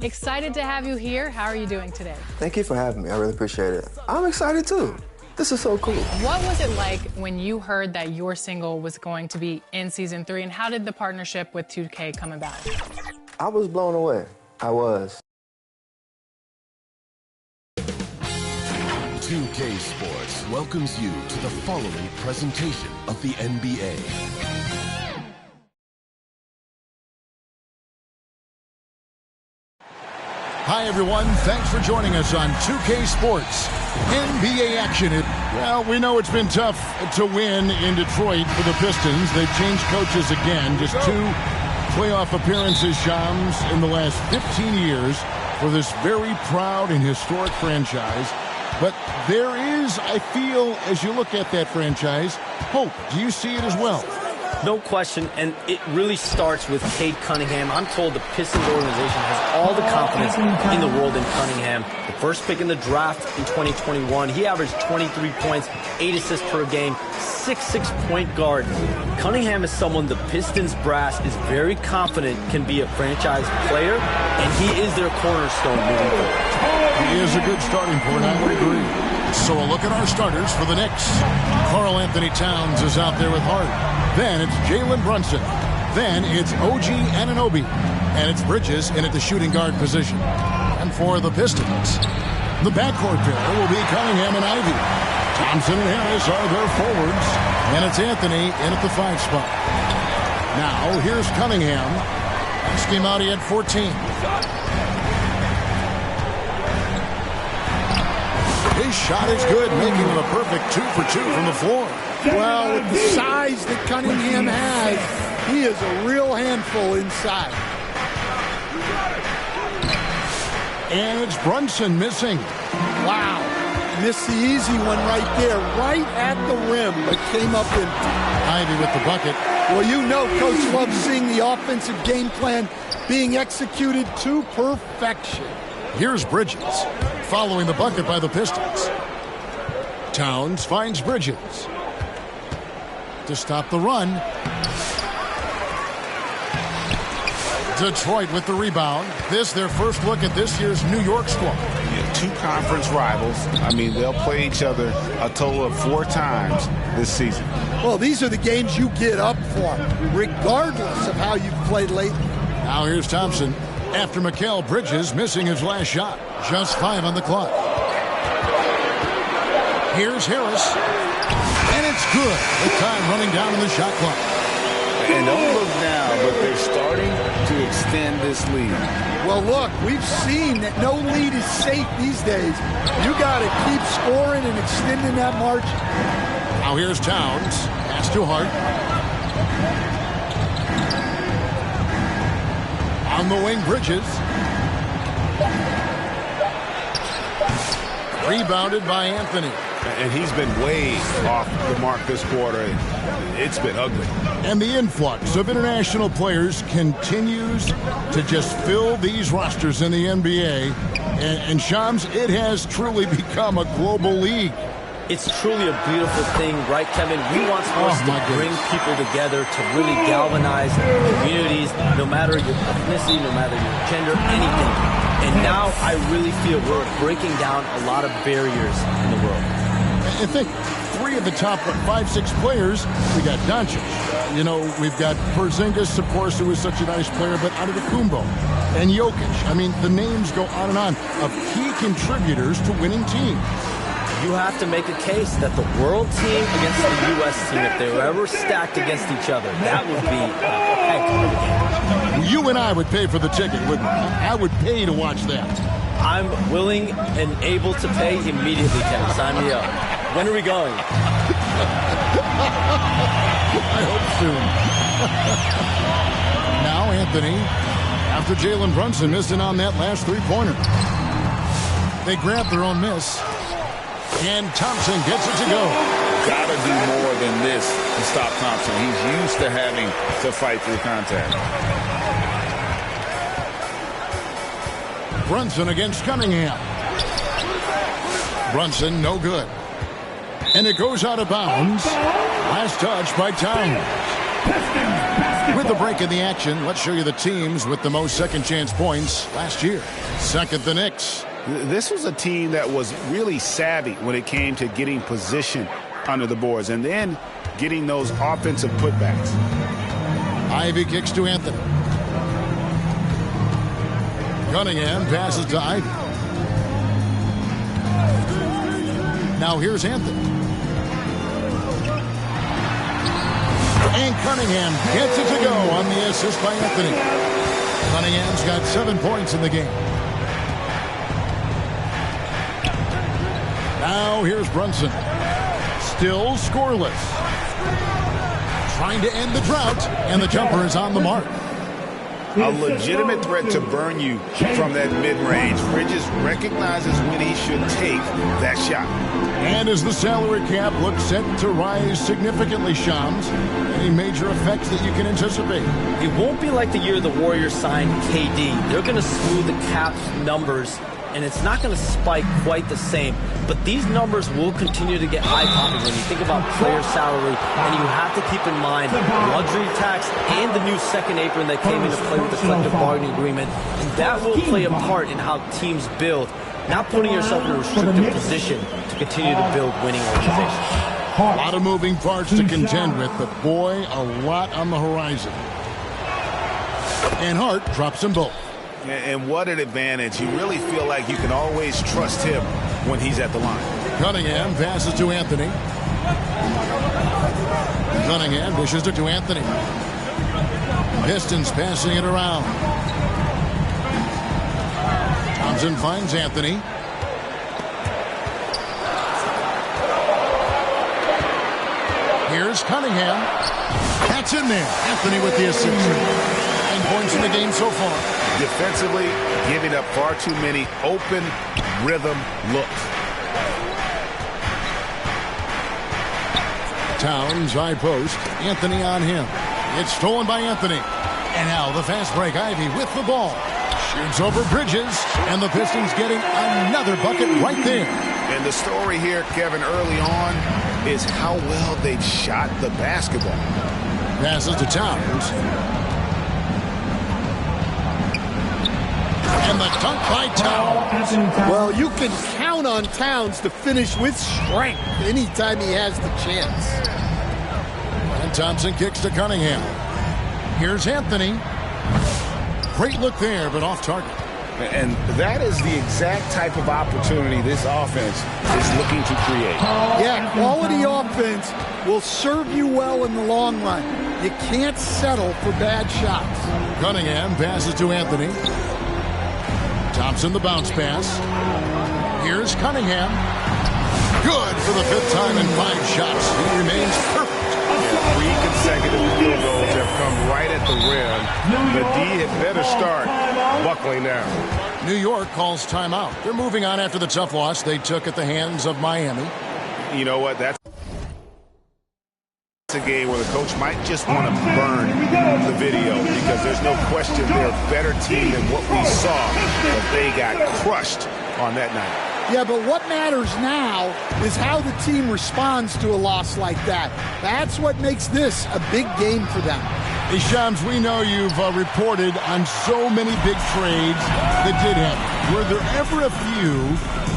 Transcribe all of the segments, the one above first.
Excited to have you here. How are you doing today? Thank you for having me. I really appreciate it. I'm excited too. This is so cool. What was it like when you heard that your single was going to be in season 3, and how did the partnership with 2K come about? I was blown away. I was. 2K Sports welcomes you to the following presentation of the NBA. Hi, everyone. Thanks for joining us on 2K Sports. NBA action. Well, we know it's been tough to win in Detroit for the Pistons. They've changed coaches again. Just 2 playoff appearances, Shams, in the last 15 years for this very proud and historic franchise. But there is, I feel, as you look at that franchise, hope. Do you see it as well? No question, and it really starts with Cade Cunningham. I'm told the Pistons organization has all the confidence in the world in Cunningham. The first pick in the draft in 2021, he averaged 23 points, 8 assists per game, 6'6" point guard. Cunningham is someone the Pistons brass is very confident can be a franchise player, and he is their cornerstone moving forward. He is a good starting point, I would agree. So a look at our starters for the Knicks. Karl-Anthony Towns is out there with Hart. Then it's Jalen Brunson. Then it's OG Anunoby. And it's Bridges in at the shooting guard position. And for the Pistons, the backcourt pair will be Cunningham and Ivy. Thompson and Harris are their forwards. And it's Anthony in at the 5 spot. Now here's Cunningham. Last game out he had 14. His shot is good, making it a perfect 2 for 2 from the floor. Well, with the size that Cunningham has, he is a real handful inside. And it's Brunson missing. Wow. Missed the easy one right there, right at the rim, but came up in. Ivy with the bucket. Well, you know Coach loves seeing the offensive game plan being executed to perfection. Here's Bridges, following the bucket by the Pistons. Towns finds Bridges to stop the run. Detroit with the rebound. This their first look at this year's New York squad. Yeah, 2 conference rivals. I mean, they'll play each other a total of 4 times this season. Well, these are the games you get up for, regardless of how you've played lately. Now here's Thompson. After Mikal Bridges missing his last shot. Just 5 on the clock. Here's Harris. And it's good. The time running down in the shot clock. And don't look now, but they're starting to extend this lead. Well, look, we've seen that no lead is safe these days. You got to keep scoring and extending that margin. Now here's Towns. Pass to Hart. On the wing, Bridges. Rebounded by Anthony. And he's been way off the mark this quarter. It's been ugly. And the influx of international players continues to just fill these rosters in the NBA. And Shams, it has truly become a global league. It's truly a beautiful thing, right, Kevin? We want sports to bring people together, to really galvanize communities, no matter your ethnicity, no matter your gender, anything. And now I really feel we're breaking down a lot of barriers in the world. I think 3 of the top 5-6 players, we got Doncic. You know, we've got Porzingis, of course, who is such a nice player, but Antetokounmpo and Jokic. I mean, the names go on and on of key contributors to winning teams. You have to make a case that the world team against the U.S. team, if they were ever stacked against each other, that would be a heck of a game. You and I would pay for the ticket, wouldn't we? I would pay to watch that. I'm willing and able to pay immediately, Kevin. Sign me up. When are we going? I hope soon. Now Anthony, after Jalen Brunson missing on that last 3-pointer. They grab their own miss. And Thompson gets it to go. Gotta do more than this to stop Thompson. He's used to having to fight through contact. Brunson against Cunningham. Brunson, no good. And it goes out of bounds. Last touch by Towns. With the break in the action, let's show you the teams with the most second chance points last year. Second, the Knicks. This was a team that was really savvy when it came to getting position under the boards and then getting those offensive putbacks. Ivy kicks to Anthony. Cunningham passes to Ivy. Now here's Anthony. And Cunningham gets it to go on the assist by Anthony. Cunningham's got 7 points in the game. Now here's Brunson. Still scoreless. Trying to end the drought, and the jumper is on the mark. A legitimate threat to burn you from that mid-range. Bridges recognizes when he should take that shot. And as the salary cap looks set to rise significantly, Shams, any major effects that you can anticipate? It won't be like the year the Warriors signed KD. They're going to smooth the cap's numbers, and it's not going to spike quite the same. But these numbers will continue to get eye-popping when you think about player salary, and you have to keep in mind luxury tax and the new second apron that came into play with the collective bargaining agreement. And that will play a part in how teams build, not putting yourself in a restricted position to continue to build winning organizations. A lot of moving parts to contend with, but boy, a lot on the horizon. And Hart drops them both. And what an advantage. You really feel like you can always trust him when he's at the line. Cunningham passes to Anthony. Cunningham dishes it to Anthony. Pistons passing it around. Thompson finds Anthony. Here's Cunningham. That's in there. Anthony with the assist. 9 points in the game so far. Defensively, giving up far too many open rhythm looks. Towns, high post. Anthony on him. It's stolen by Anthony. And now the fast break. Ivy with the ball. Shoots over Bridges. And the Pistons getting another bucket right there. And the story here, Kevin, early on is how well they've shot the basketball. Passes to Towns. And the dunk by Towns. Well, you can count on Towns to finish with strength anytime he has the chance. And Thompson kicks to Cunningham. Here's Anthony. Great look there, but off target. And that is the exact type of opportunity this offense is looking to create. Yeah, quality offense will serve you well in the long run. You can't settle for bad shots. Cunningham passes to Anthony. Thompson the bounce pass. Here's Cunningham. Good for the 5th time in 5 shots. He remains perfect. Yeah, 3 consecutive field goals have come right at the rim. The D had better start buckling down. New York calls timeout. They're moving on after the tough loss they took at the hands of Miami. You know what? That's a game where the coach might just want to burn the video because there's no question they're a better team than what we saw, but they got crushed on that night. Yeah, but what matters now is how the team responds to a loss like that. That's what makes this a big game for them. Hey, Shams, we know you've reported on so many big trades that did happen. Were there ever a few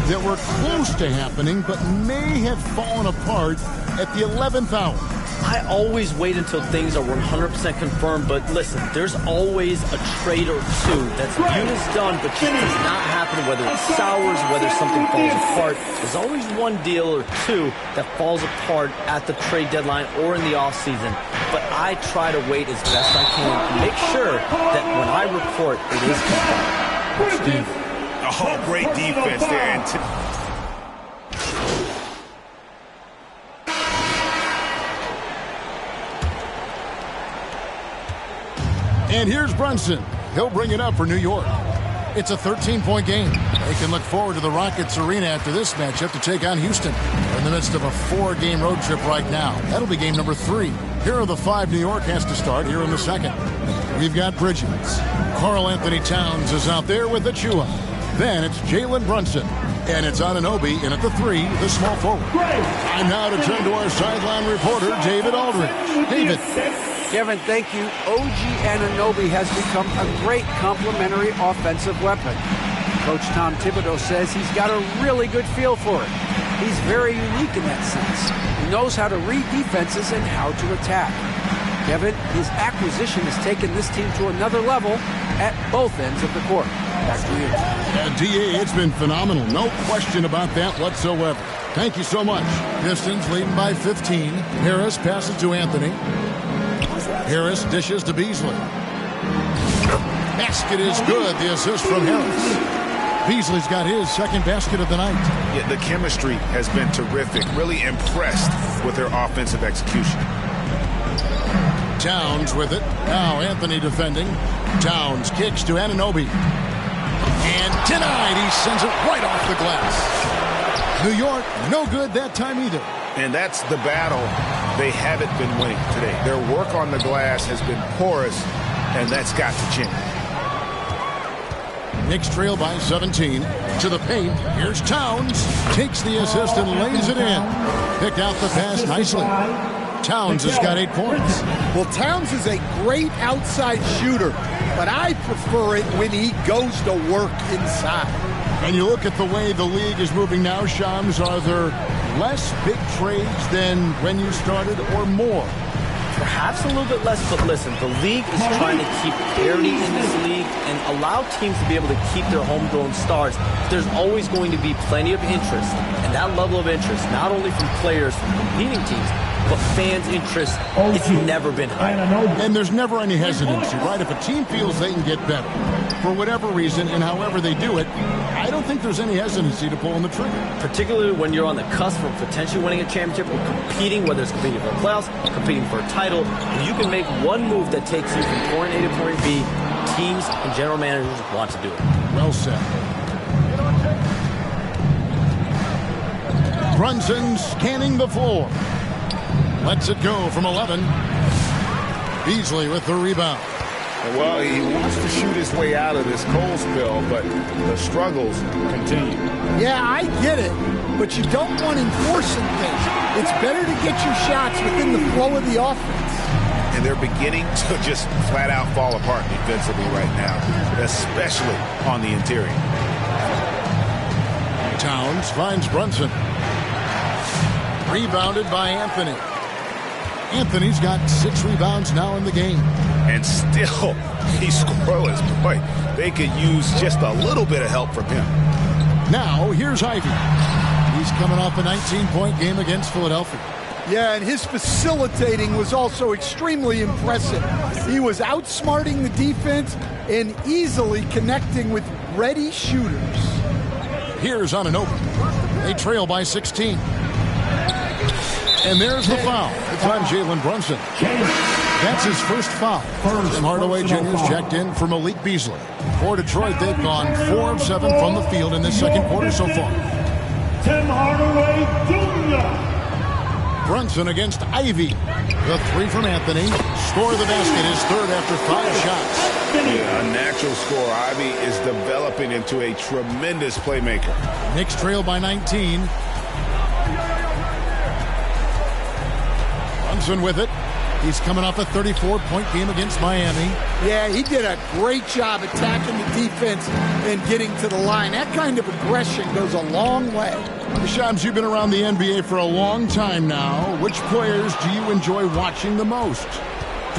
that were close to happening but may have fallen apart at the 11th hour? I always wait until things are 100% confirmed, but listen, there's always a trade or two that's viewed as done, but just does not happen, whether it sours, whether something falls apart. There's always one deal or two that falls apart at the trade deadline or in the offseason. But I try to wait as best I can to make sure that when I report, it is confirmed. Steve, a great defense there. And here's Brunson. He'll bring it up for New York. It's a 13-point game. They can look forward to the Rockets Arena after this matchup to take on Houston. They're in the midst of a 4-game road trip right now. That'll be game number 3. Here are the 5 New York has to start here in the second. We've got Bridges. Karl Anthony Towns is out there with Achua. Then it's Jalen Brunson. And it's Anunoby in at the 3, the small forward. Time now to turn to our sideline reporter, David Aldridge. David. Kevin, thank you. OG Anunoby has become a great complementary offensive weapon. Coach Tom Thibodeau says he's got a really good feel for it. He's very unique in that sense. He knows how to read defenses and how to attack. Kevin, his acquisition has taken this team to another level at both ends of the court. Back to you. Yeah, D.A., it's been phenomenal. No question about that whatsoever. Thank you so much. Pistons leading by 15. Harris passes to Anthony. Harris dishes to Beasley. Basket is good. The assist from Harris. Beasley's got his second basket of the night. Yeah, the chemistry has been terrific. Really impressed with their offensive execution. Towns with it. Now Anthony defending. Towns kicks to Anunoby. And denied. He sends it right off the glass. New York, no good that time either. And that's the battle they haven't been winning today. Their work on the glass has been porous, and that's got to change. Knicks trail by 17. To the paint. Here's Towns. Takes the assist and lays it in. Picked out the pass nicely. Towns has got 8 points. Well, Towns is a great outside shooter, but I prefer it when he goes to work inside. And you look at the way the league is moving now, Shams, are there less big trades than when you started or more? Perhaps a little bit less, but listen, the league is trying to keep parity in this league and allow teams to be able to keep their homegrown stars. There's always going to be plenty of interest, and that level of interest, not only from players from competing teams, but fans' interest, it's never been higher. And there's never any hesitancy, right? If a team feels they can get better, for whatever reason and however they do it, I don't think there's any hesitancy to pulling the trigger. Particularly when you're on the cusp of potentially winning a championship or competing, whether it's competing for the playoffs, competing for a title, you can make one move that takes you from point A to point B. Teams and general managers want to do it. Well said. Brunson scanning the floor. Lets it go from 11. Beasley with the rebound. Well, he wants to shoot his way out of this cold spell, but the struggles continue. Yeah, I get it, but you don't want enforcing things. It's better to get your shots within the flow of the offense. And they're beginning to just flat out fall apart defensively right now, especially on the interior. Towns finds Brunson. Rebounded by Anthony. Anthony's got 6 rebounds now in the game. And still, he's scoreless. Boy, they could use just a little bit of help from him. Now, here's Ivey. He's coming off a 19-point game against Philadelphia. Yeah, and his facilitating was also extremely impressive. He was outsmarting the defense and easily connecting with ready shooters. Here's Anunoby. They trail by 16. And there's the foul. It's on Jalen Brunson. That's his first foul. Tim Hardaway Jr.'s checked in for Malik Beasley. For Detroit, they've gone 4 of 7 from the field in this second quarter so far. Tim Hardaway Jr. Brunson against Ivey. The 3 from Anthony. Score of the basket is third after 5 shots. Yeah, a natural scorer. Ivey is developing into a tremendous playmaker. Knicks trail by 19. Brunson with it. He's coming off a 34-point game against Miami. Yeah, he did a great job attacking the defense and getting to the line. That kind of aggression goes a long way. Shams, you've been around the NBA for a long time now. Which players do you enjoy watching the most?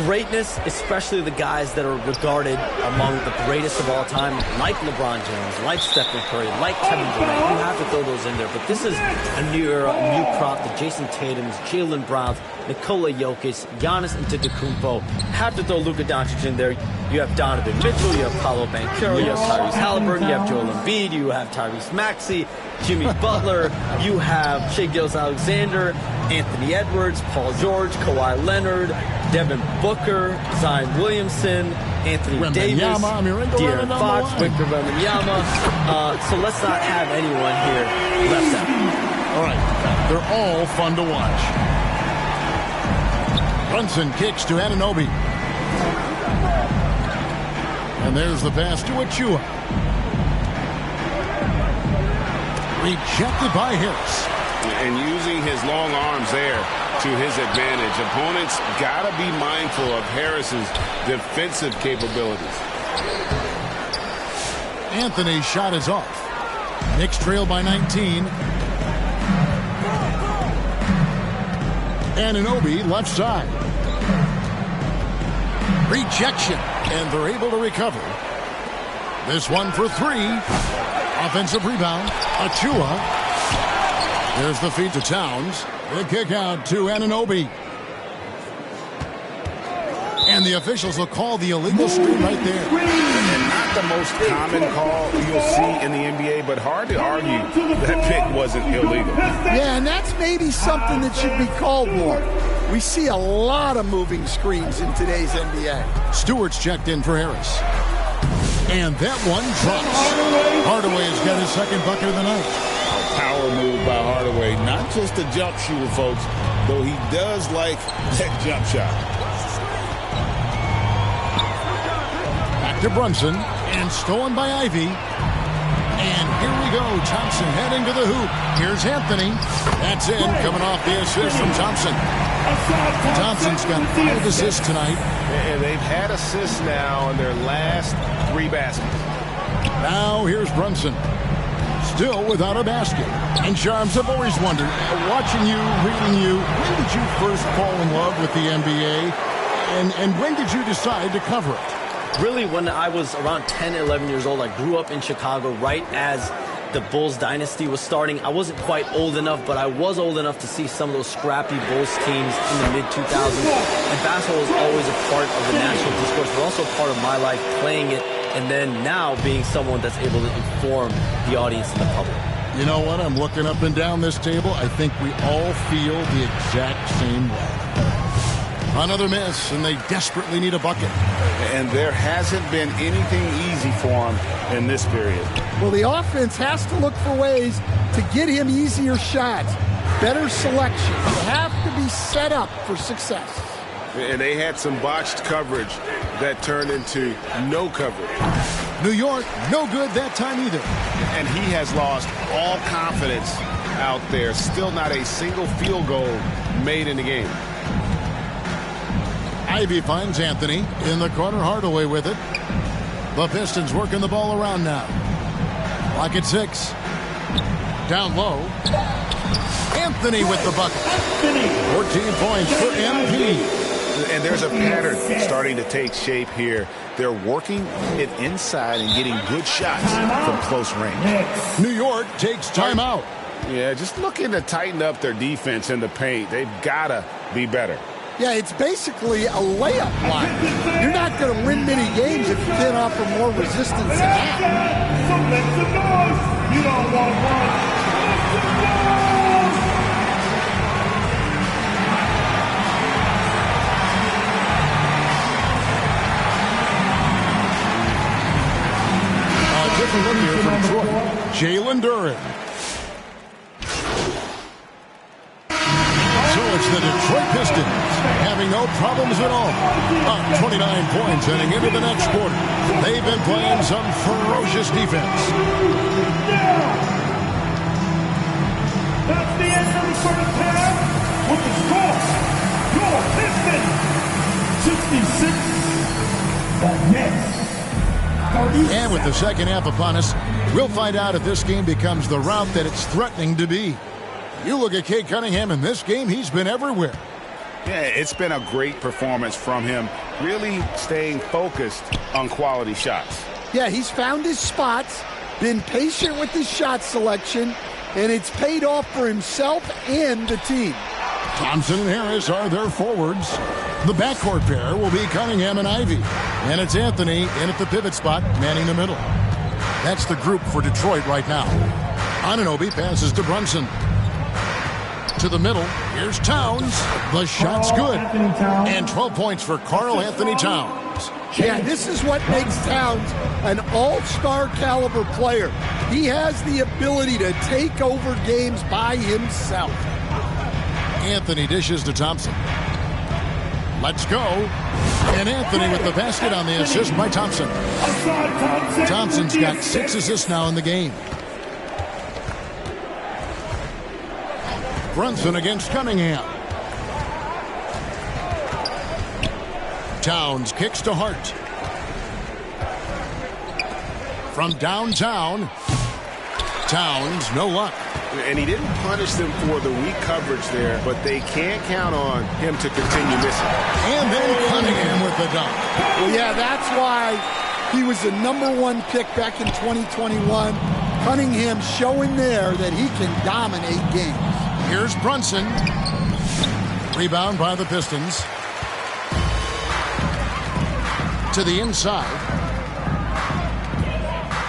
Greatness, especially the guys that are regarded among the greatest of all time, like LeBron James, like Stephen Curry, like Kevin Durant. You have to throw those in there. But this is a new era, a new crop. The Jason Tatums, Jaylen Browns, Nikola Jokic, Giannis Antetokounmpo. Have to throw Luka Doncic in there. You have Donovan Mitchell, you have Paolo Banchero, you have Tyrese Halliburton, you have Joel Embiid, you have Tyrese Maxey, Jimmy Butler, you have Shai Gilgeous-Alexander, Anthony Edwards, Paul George, Kawhi Leonard, Devin Booker, Zion Williamson, Anthony Davis, De'Aaron Fox, Victor Wembanyama. So let's not have anyone here left out. All right, they're all fun to watch. Brunson kicks to Anunoby. And there's the pass to Achua. Rejected by Harris. And using his long arms there to his advantage. Opponents got to be mindful of Harris's defensive capabilities. Anthony's shot is off. Knicks trail by 19. Anunoby left side. Rejection, and they're able to recover. This one for three. Offensive rebound. Achua. There's the feed to Towns. The kick out to Anunoby. And the officials will call the illegal screen right there. And not the most common call you'll see in the NBA, but hard to argue that pick wasn't illegal. Yeah, and that's maybe something that should be called more. We see a lot of moving screens in today's NBA. Stewart's checked in for Harris. And that one drops. Hardaway's got his second bucket of the night. Power move by Hardaway. Not just a jump shooter, folks, though he does like that jump shot. Back to Brunson, and stolen by Ivy. And here we go. Thompson heading to the hoop. Here's Anthony. That's in, coming off the assist from Thompson. Thompson's got 5 assists tonight. And they've had assists now in their last 3 baskets. Now here's Brunson. Still without a basket. And Charms, I've always wondered, watching you, reading you, when did you first fall in love with the NBA? And when did you decide to cover it? Really, when I was around 10, 11 years old, I grew up in Chicago right as the Bulls dynasty was starting. I wasn't quite old enough, but I was old enough to see some of those scrappy Bulls teams in the mid-2000s. And basketball was always a part of the national discourse, but also part of my life playing it, and then now being someone that's able to inform the audience and the public. You know what? I'm looking up and down this table. I think we all feel the exact same way. Another miss, and they desperately need a bucket. And there hasn't been anything easy for him in this period. Well, the offense has to look for ways to get him easier shots, better selection. You have to be set up for success. And they had some botched coverage that turned into no coverage. New York, no good that time either. And he has lost all confidence out there. Still not a single field goal made in the game. Ivy finds Anthony in the corner. Hardaway with it. The Pistons working the ball around now. Clock at 6. Down low. Anthony with the bucket. 14 points for MP. And there's a pattern starting to take shape here. They're working it inside and getting good shots from close range. New York takes timeout. Yeah, just looking to tighten up their defense in the paint. They've got to be better. Yeah, it's basically a layup line. You're not going to win many games if you can't offer more resistance than that. So make some noise. You don't want one. Different look here from Detroit. Jalen Duren. So it's the Detroit Pistons having no problems at all. Up 29 points heading into the next quarter. They've been playing some ferocious defense. That's the end of the first half with the score. Your Pistons 66. The Nets. And with the second half upon us, we'll find out if this game becomes the route that it's threatening to be. You look at Cade Cunningham in this game, he's been everywhere. Yeah, it's been a great performance from him, really staying focused on quality shots. Yeah, he's found his spots, been patient with his shot selection, and it's paid off for himself and the team. Thompson and Harris are their forwards. The backcourt pair will be Cunningham and Ivy. And it's Anthony in at the pivot spot, manning the middle. That's the group for Detroit right now. Anunoby passes to Brunson. To the middle, here's Towns. The shot's good. And 12 points for Karl Anthony Towns. Yeah, this is what makes Towns an all-star caliber player. He has the ability to take over games by himself. Anthony dishes to Thompson. Let's go. And Anthony with the basket on the assist by Thompson. Thompson's got 6 assists now in the game. Brunson against Cunningham. Towns kicks to Hart. From downtown, Towns, no luck. And he didn't punish them for the weak coverage there, but they can't count on him to continue missing. And then Cunningham with the dunk. Well, yeah, that's why he was the #1 pick back in 2021. Cunningham showing there that he can dominate games. Here's Brunson. Rebound by the Pistons. To the inside.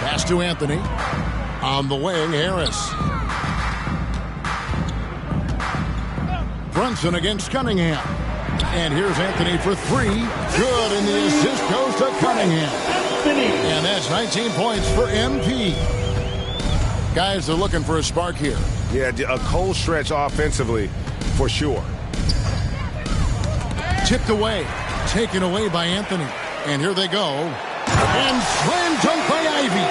Pass to Anthony. On the wing, Harris. Brunson against Cunningham. And here's Anthony for three. Good, and the assist goes to Cunningham. And that's 19 points for MP. Guys, they're looking for a spark here. Yeah, a cold stretch offensively, for sure. Tipped away. Taken away by Anthony. And here they go. And slam dunk by Ivey.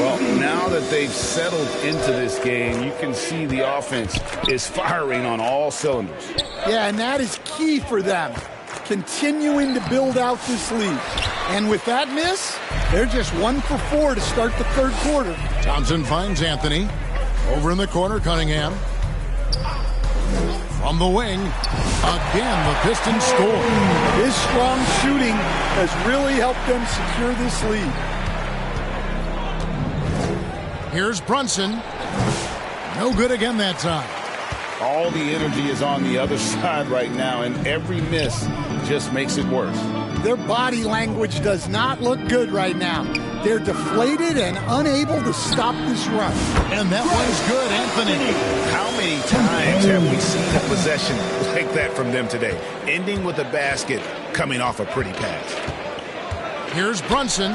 Well, now that they've settled into this game, you can see the offense is firing on all cylinders. Yeah, and that is key for them, continuing to build out this lead. And with that miss, they're just 1 for 4 to start the third quarter. Thompson finds Anthony. Over in the corner, Cunningham. From the wing, again, the Pistons score. His strong shooting has really helped them secure this lead. Here's Brunson. No good again that time. All the energy is on the other side right now, and every miss just makes it worse. Their body language does not look good right now. They're deflated and unable to stop this run. And that one's good, Anthony. How many times have we seen a possession like that from them today? Ending with a basket, coming off a pretty pass. Here's Brunson.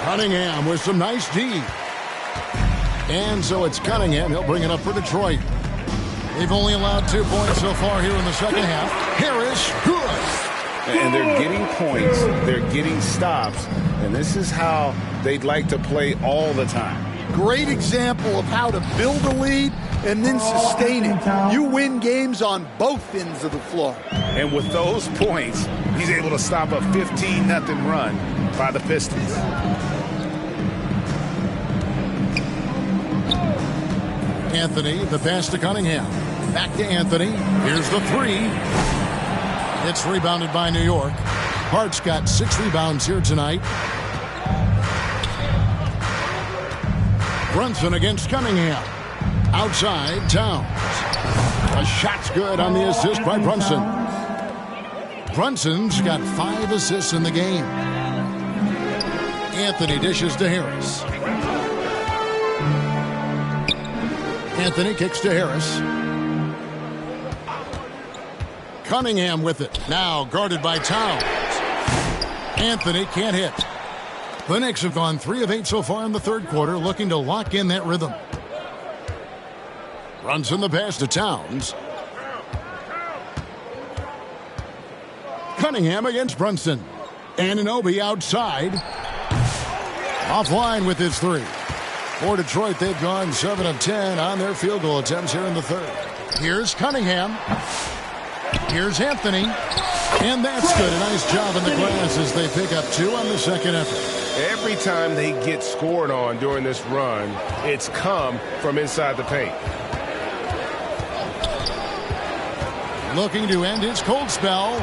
Cunningham with some nice D. And so it's Cunningham. He'll bring it up for Detroit. They've only allowed 2 points so far here in the second half. Harris, good. And they're getting points. They're getting stops. And this is how they'd like to play all the time. Great example of how to build a lead and then sustain it. You win games on both ends of the floor. And with those points, he's able to stop a 15-0 run by the Pistons. Anthony, the pass to Cunningham. Back to Anthony. Here's the three. It's rebounded by New York. Hart's got 6 rebounds here tonight. Brunson against Cunningham. Outside, Towns. A shot's good on the assist by Brunson. Brunson's got 5 assists in the game. Anthony dishes to Harris. Anthony kicks to Harris. Cunningham with it. Now guarded by Towns. Anthony can't hit. The Knicks have gone 3 of 8 so far in the third quarter, looking to lock in that rhythm. Brunson the pass to Towns. Cunningham against Brunson. Anunoby outside. Offline with his 3. For Detroit, they've gone 7 of 10 on their field goal attempts here in the third. Here's Cunningham. Here's Anthony. And that's good. A nice job in the glass as they pick up 2 on the second effort. Every time they get scored on during this run, it's come from inside the paint. Looking to end his cold spell.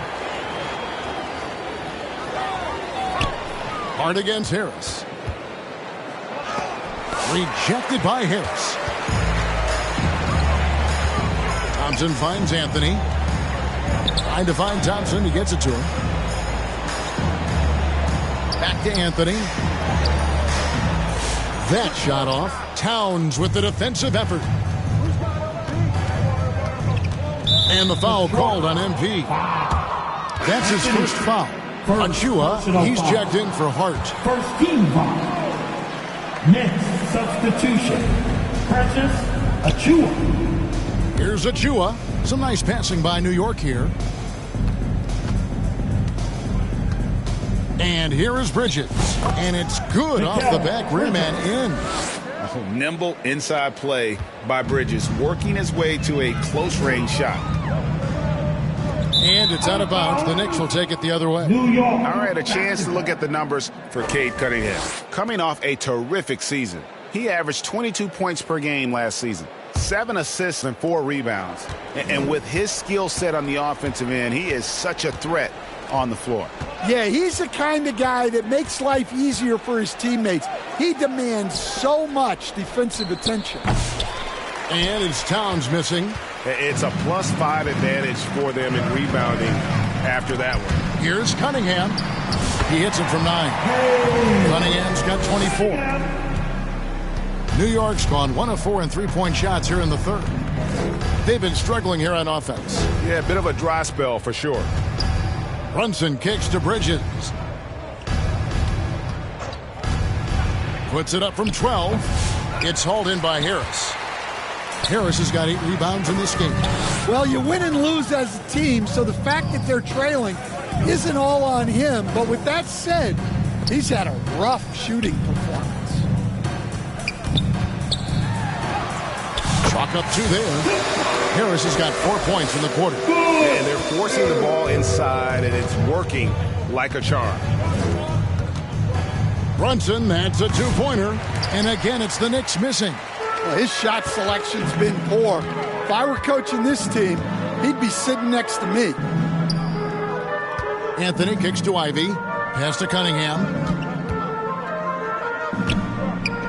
Hart against Harris. Rejected by Harris. Thompson finds Anthony. Trying to find Thompson. He gets it to him. Back to Anthony. That shot off. Towns with the defensive effort. And the foul called on MP. That's his first foul. Achua, he's checked in for Hart. First team foul. Next substitution. Precious Achua. Here's Achua. Some nice passing by New York here. And here is Bridges. And it's good off the back rim and in. nimble inside play by Bridges, working his way to a close-range shot. And it's out of bounds. The Knicks will take it the other way. All right, a chance to look at the numbers for Cade Cunningham. Coming off a terrific season, he averaged 22 points per game last season, 7 assists and 4 rebounds. And with his skill set on the offensive end, he is such a threat on the floor. Yeah, he's the kind of guy that makes life easier for his teammates. He demands so much defensive attention. And it's Towns missing. It's a +5 advantage for them in rebounding after that one. Here's Cunningham. He hits it from 9. Cunningham's got 24. New York's gone 1 of 4 in three-point shots here in the third. They've been struggling here on offense. Yeah, a bit of a dry spell for sure. Brunson kicks to Bridges. Puts it up from 12. It's hauled in by Harris. Harris has got 8 rebounds in this game. Well, you win and lose as a team, so the fact that they're trailing isn't all on him. But with that said, he's had a rough shooting performance. Chalk up 2 there. Harris has got 4 points in the quarter. And they're forcing the ball inside, and it's working like a charm. Brunson, that's a 2-pointer. And again, it's the Knicks missing. Well, his shot selection's been poor. If I were coaching this team, he'd be sitting next to me. Anthony kicks to Ivy. Pass to Cunningham.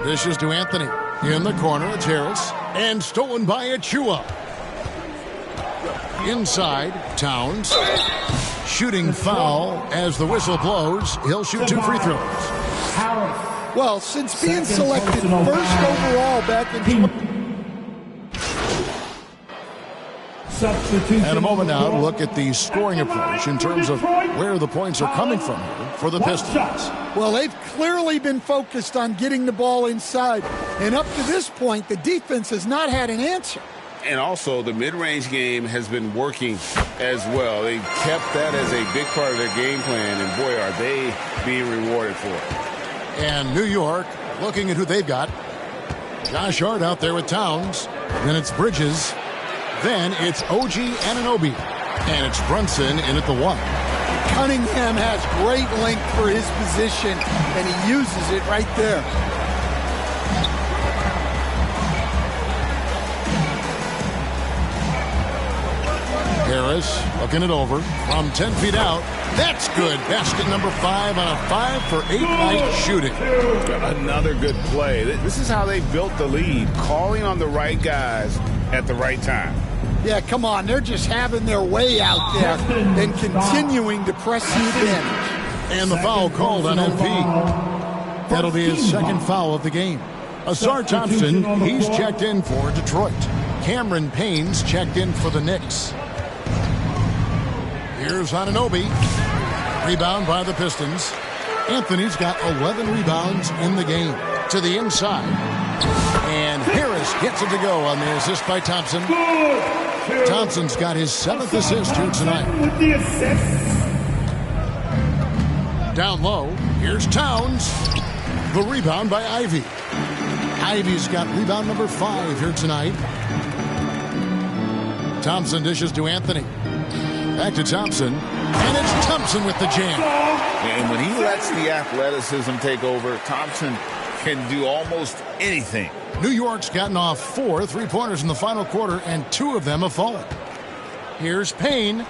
Dishes to Anthony. In the corner, it's Harris. And stolen by Achua. Inside, Towns. Shooting foul as the whistle blows. He'll shoot 2 free throws. Well, since being selected first overall back in... And a moment now to look at the scoring approach in terms of where the points are coming from here for the Pistons. Well, they've clearly been focused on getting the ball inside. And up to this point, the defense has not had an answer. And also, the mid-range game has been working as well. They kept that as a big part of their game plan, and boy, are they being rewarded for it. And New York, looking at who they've got. Josh Hart out there with Towns. Then it's Bridges. Then it's OG Anunoby. And it's Brunson in at the 1. Cunningham has great length for his position, and he uses it right there. Harris looking it over from 10 feet out. That's good. Basket number 5 on a 5 for 8 night shooting. Another good play. This is how they built the lead, calling on the right guys at the right time. Yeah, come on. They're just having their way out there and continuing to press the advantage. And the foul called on MP. That'll be his second foul of the game. Asar Thompson, he's checked in for Detroit. Cameron Payne's checked in for the Knicks. Here's Anunoby. Rebound by the Pistons. Anthony's got 11 rebounds in the game. To the inside. And Harris gets it to go on the assist by Thompson. Thompson's got his 7th assist here tonight. Down low. Here's Towns. The rebound by Ivy. Ivy's got rebound number 5 here tonight. Thompson dishes to Anthony. Back to Thompson. And it's Thompson with the jam. And when he lets the athleticism take over, Thompson can do almost anything. New York's gotten off 4 3-pointers in the final quarter, and 2 of them have fallen. Here's Payne.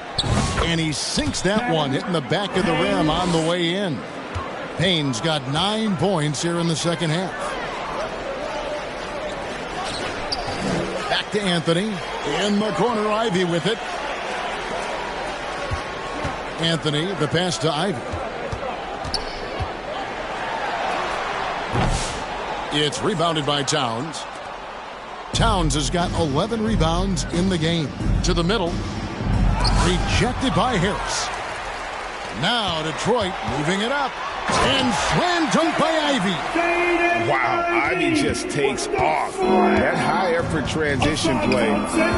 And he sinks that one, hitting the back of the rim on the way in. Payne's got 9 points here in the second half. Back to Anthony. In the corner, Ivy with it. Anthony, the pass to Ivy. It's rebounded by Towns. Towns has got 11 rebounds in the game. To the middle. Rejected by Harris. Now Detroit moving it up. And slam dunk by Ivy. Wow, Ivy just takes off. That high effort transition play,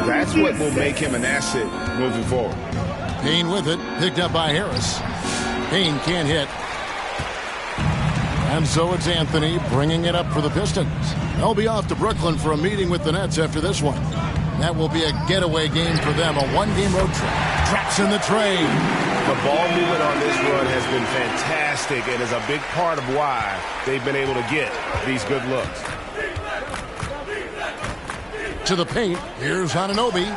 that's what will make him an asset moving forward. Payne with it, picked up by Harris. Payne can't hit. And so it's Anthony bringing it up for the Pistons. They'll be off to Brooklyn for a meeting with the Nets after this one. That will be a getaway game for them, a one-game road trip. Traps in the trade. The ball movement on this run has been fantastic and is a big part of why they've been able to get these good looks. To the paint. Here's Anunoby.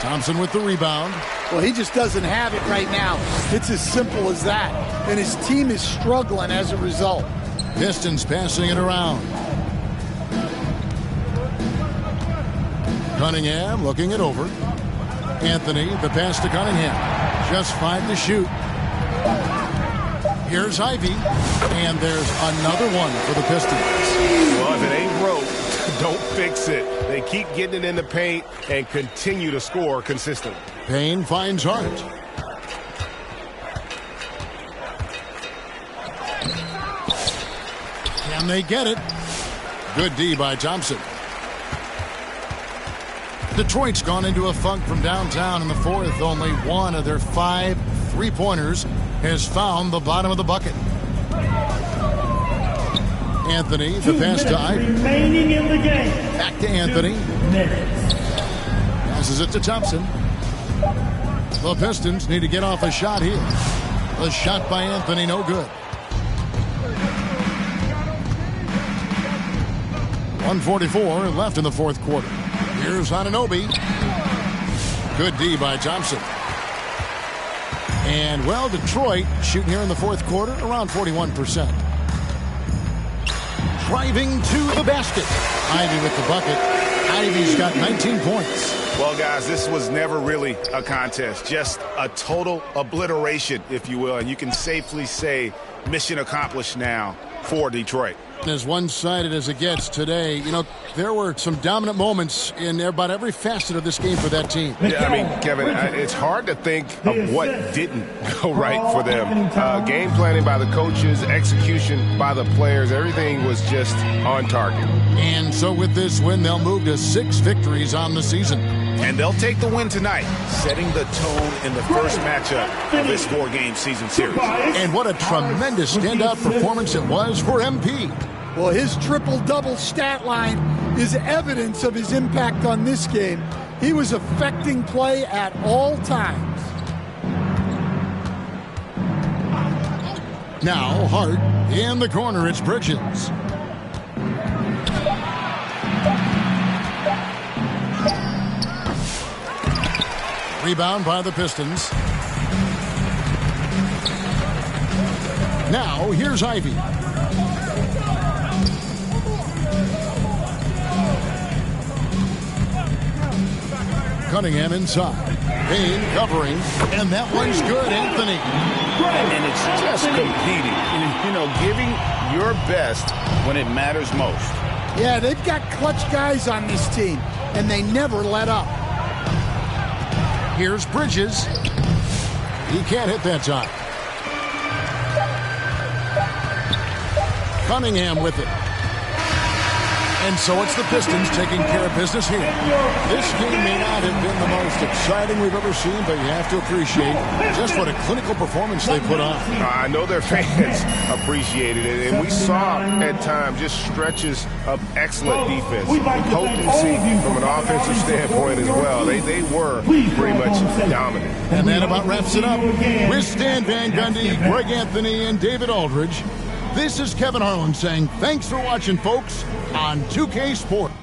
Thompson with the rebound. Well, he just doesn't have it right now. It's as simple as that. And his team is struggling as a result. Pistons passing it around. Cunningham looking it over. Anthony, the pass to Cunningham. Just 5 to shoot. Here's Ivy. And there's another one for the Pistons. Well, if it ain't broke, don't fix it. They keep getting it in the paint and continue to score consistently. Payne finds Hart. Can they get it? Good D by Thompson. Detroit's gone into a funk from downtown in the fourth. Only one of their 5 3-pointers has found the bottom of the bucket. Anthony, the pass to Ivy. Remaining in the game. Back to Anthony. Passes it to Thompson. The Pistons need to get off a shot here. The shot by Anthony, no good. 1:44 left in the fourth quarter. Here's Anunoby. Good D by Thompson. And, well, Detroit shooting here in the fourth quarter around 41%. Driving to the basket. Ivy with the bucket. Ivy's got 19 points. Well, guys, this was never really a contest. Just a total obliteration, if you will. And you can safely say mission accomplished now for Detroit. As one-sided as it gets today, you know, there were some dominant moments in about every facet of this game for that team. Yeah, I mean, Kevin, it's hard to think of what didn't go right for them. Game planning by the coaches, execution by the players, everything was just on target. And so with this win, they'll move to 6 victories on the season. And they'll take the win tonight, setting the tone in the first matchup of this 4-game season series. And what a tremendous standout performance it was for MP. Well, his triple-double stat line is evidence of his impact on this game. He was affecting play at all times. Now Hart in the corner. It's Bridges. Rebound by the Pistons. Now here's Ivy. Cunningham inside. Payne covering. And that one's good, Anthony. And it's just competing. You know, giving your best when it matters most. Yeah, they've got clutch guys on this team, and they never let up. Here's Bridges. He can't hit that time. Cunningham with it. And so it's the Pistons taking care of business here. This game may not have been the most exciting we've ever seen, but you have to appreciate just what a clinical performance they put on. I know their fans appreciated it, and we saw at times just stretches of excellent defense, potency from an offensive standpoint as well. They were pretty much dominant. And that about wraps it up. With Stan Van Gundy, Greg Anthony, and David Aldridge, this is Kevin Harlan saying thanks for watching, folks, on 2K Sports.